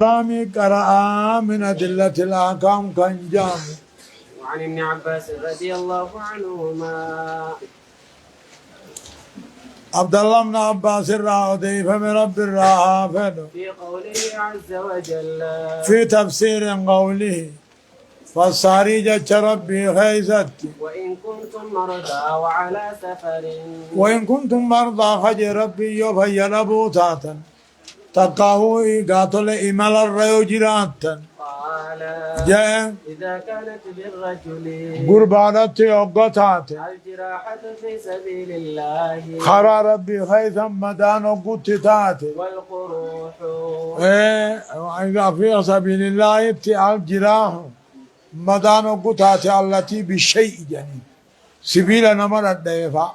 رامي قرأ من أدلة الأحكام كان جامع. وعن ابن عباس رضي الله عنهما عبد الله بن عباس الراودي فمن رب الرافد في قوله عز وجل في تفسير قوله فالصاري جت ربي خيزت وإن كنتم مرضى وعلى سفر وإن كنتم مرضى خج ربي يفين بوتاتا تقاهوا قاتل إمال الريو جراتا قال جاء إذا كانت بالرجل قربانة يوقتات الجراحة في سبيل الله خرى ربي خيثا مدانو قتتات والقروح إذا في سبيل الله ابتعال الجراح مدانو قتات التي بالشيء جنين سبيل نمر الدفاع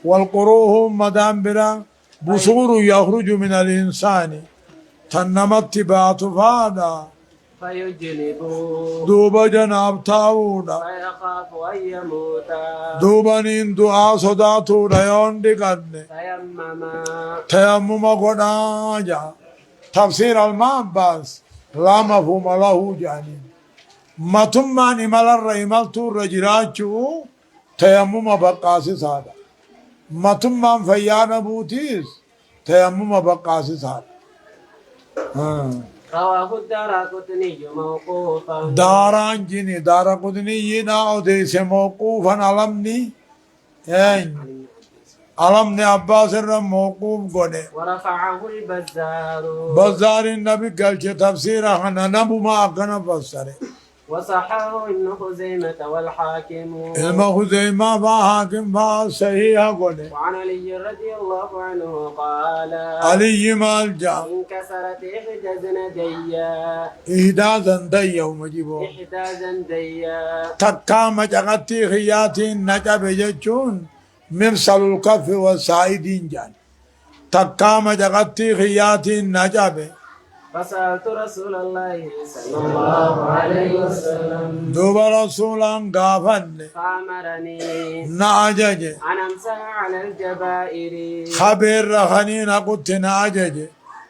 والقروح مدان برا بصور يخرج من الإنسان تنمت تبات فادا فيجلب دوبا جناب تاودا فيخاف أن يموت دوبا نين دعا صداتو ريون دقن تيمم تيمم قداجا تفسير المعباس لا مفهوم له جانين ما تمان إمال الرئيمال تو رجراجو تيمم بقاسي سادا ما تمان فيانا بوتيس تيمم بقاسي سادا رواه الدارقطني موقوفا داران جني دارا قدني ينا أوديس موقوفا علمني علمني عباس الرم موقوف قد ورفعه البزار بزار النبي قال تفسيره أنا نبو ما أكنا فسره وصححه ابن خزيمة والحاكم المخزيمة فحاكم فصحيح قد وعن علي رضي الله عنه قال علي مالجا انكسرت إحدى زندي إهدا زندي يوم جيبو إحدى زندي تكام جغتي خياتي نجب ججون مرسل الكف والسائدين جان تكام جغتي خياتي نجب فسألت رسول الله صلى الله عليه وسلم دوب رسولا غافن فأمرني ناجج أن أمسح على الجبائر خبر رخنين قلت ناجج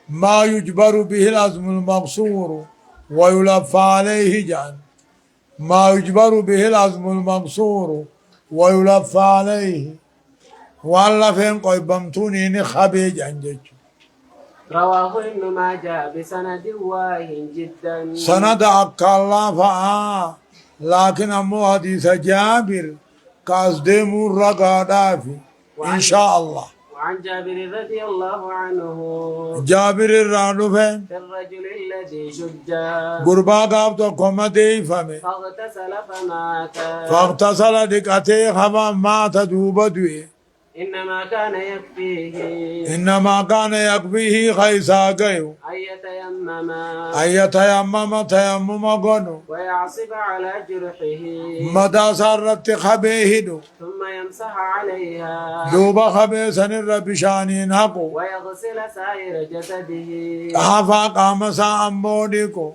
ما يجبر به العزم المقصور ويلف عليه جان ما يجبر به العزم المقصور ويلف عليه والله فين قيبمتوني نخبي جانجج رواه ابن ماجه بسند واهٍ جدا سند أكلا فا لكن أمو حديث جابر قصدم الرقادافي إن شاء الله وعن جابر رضي الله عنه جابر الرانوفة في الرجل الذي شج قربا قابتو كومدي فمي فاغتسل فمات فاغتسل دكتي خبا مات دوبدوي إنما كان يكفيه إنما كان يكفيه خيسا قيو أن يتيمم أن يتيمم تيمم قنو ويعصب على جرحه مدى سرت خبيهدو ثم يمسح عليها دوبا خبيسن الربشاني نقو ويغسل سائر جسده حفا قامسا أموديكو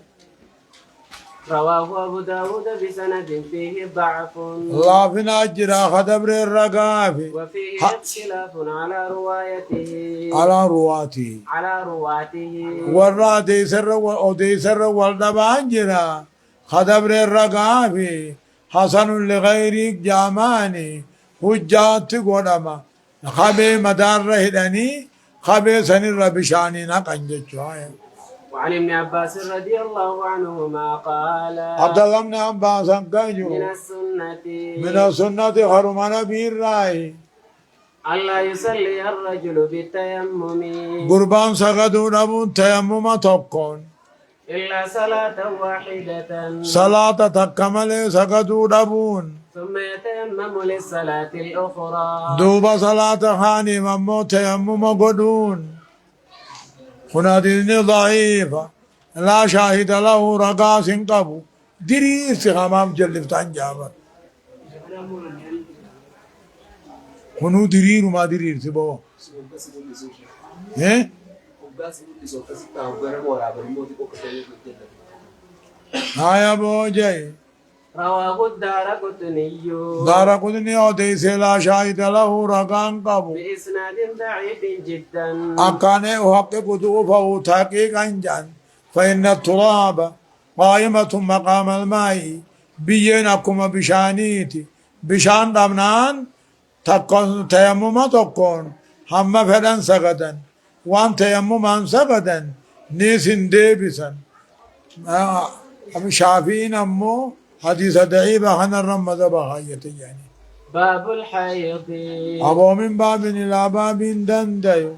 رواه أبو داود بسند فيه ضعف الله فينا أجرا خدبر الرقافي وفيه اختلاف على روايته على رواته ورا دي سر والدبان جرا خدبر الرقافي حسن لغيرك جاماني حجات قدما خبي مدار رهدني خبي سن الربشاني نقنجة وعن ابن عباس رضي الله عنهما قال عبد الله بن عباس قال من السنة حرمنا بالرأي ألا يصلي الرجل بالتيمم قربان سقدوا نبو تيمم تقون إلا صلاة واحدة صلاة تكمل سقدوا نبون ثم يتيمم للصلاة الأخرى دوب صلاة خاني ممو تيمم قدون هنا دين ضعيفة لا شاهد له رقاس قبو دريس خمام جلفتان جابر هنو درير ما درير سبوا ايه هاي ابو جاي رواه الدارقطني دار قدني وديس لا شاهد له رقان قبو بإسناد ضعيف جدا أكان يحقق ضعفه تحقيقا جان فإن التراب قائمة مقام الماء بينكم بشانيتي بشان دمنان تكون تيمم تكون هم فلن سقدا وان تيمم سقدا نيسن ديبسا شافين أمو حديث ضعيفة عن الرمض بهاية يعني باب الحيض أبو من باب إلى باب دندي